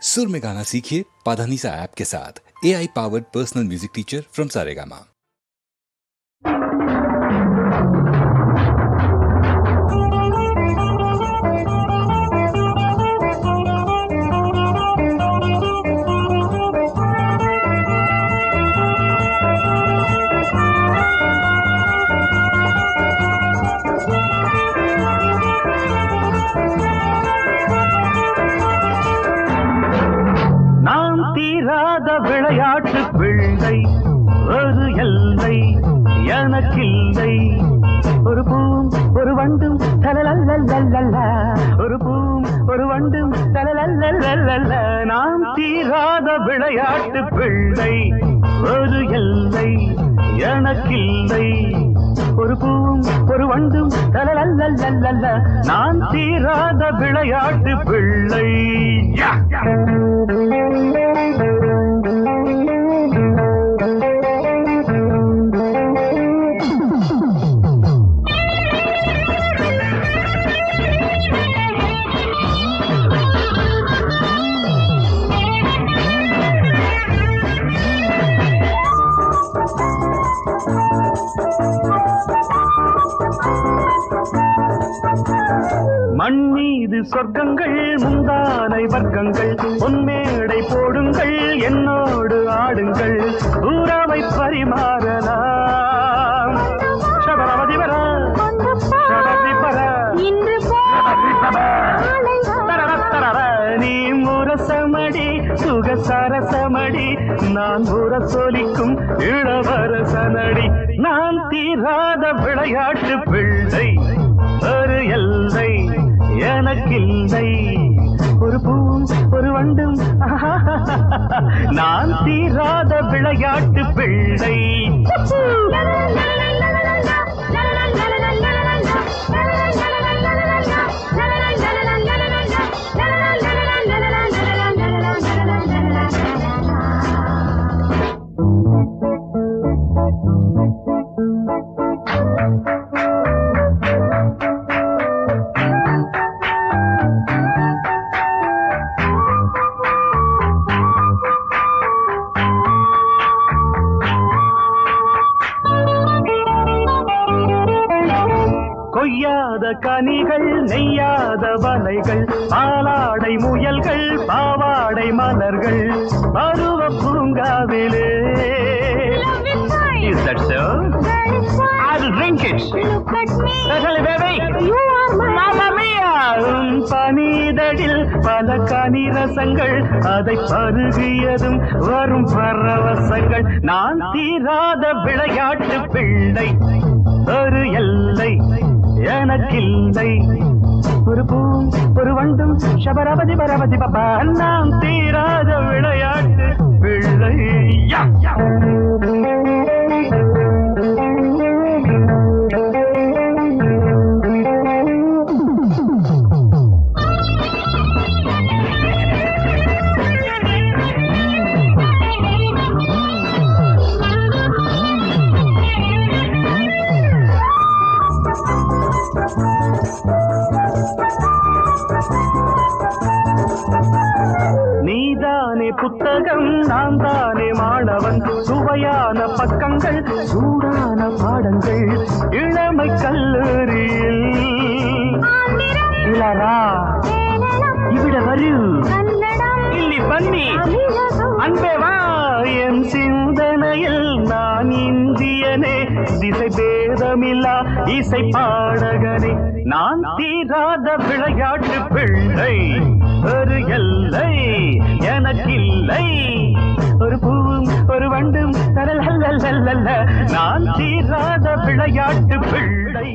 सुर में गाना सीखिए पाधानीसा ऐप के साथ। AI powered personal music teacher from Saregama. விளையாட்டு பிள்ளை ஒரு எல்லை எனக்கில்லை ஒரு பூம் ஒரு வண்டும் தலலல்லல்லல்ல ஒரு பூம் ஒரு வண்டும் தலலல்லல்லல்ல நாம் தீராத விளையாட்டு பிள்ளை ஒரு எல்லை எனக்கில்லை ஒரு பூம் ஒரு வண்டும் தலலல்லல்லல்ல நான் தீராத விளையாட்டு பிள்ளை. மண் மீது சொர்க்கங்கள் முந்தானை வர்க்கங்கள் பொன்மேடை போடுங்கள் என்னோடு ஆடுங்கள் ஊராவை பரிமாறலாம் சபரவதிவரா சபரிபரா நீ முரசமடி சுகசரசமடி நான் முரசொலிக்கும் இளவரசனடி நான் தீராத விளையாட்டு பிள்ளை ஒரு எல்லை எனக்கில்லை ஒரு பூம் ஒரு வண்டும் நான் தீராத விளையாட்டு பிள்ளை. கொய்யாத கனிகள் நெய்யாத வலைகள் பாலாடை முயல்கள் பாவாடை மலர்கள் பருவ பூங்காவிலே. Is that so? I'll drink it. Look at me. Baby. You are my Mamma Mia. பனிதடில் பல கனி ரசங்கள் அதை பருகியதும் வரும் பரவசங்கள் நான் தீராத விளையாட்டு பிள்ளை ஒரு எல்லை எனக்கில்லை ஒரு பூம் ஒரு வண்டும் சபரபதி பரபதி பபா நாம் தீராத விளையாட்டு பிள்ளை. நீதானே புத்தகம் நான் தானே மாணவன் சுவையான பக்கங்கள் சூடான பாடங்கள் இளமை கல்லூரியில் இளரா இவிட வரு இல்லி பன்னி அன்பேவா என் சிந்தனையில் நான் இந்தியனே திசை பேதமில்லா இசை பாடகனே நான் தீராத விளையாட்டு பிள்ளை ஒரு எல்லை எனக்கில்லை ஒரு பூவும் ஒரு வண்டும் தரலல்லல்ல நான் தீராத விளையாட்டு பிள்ளை.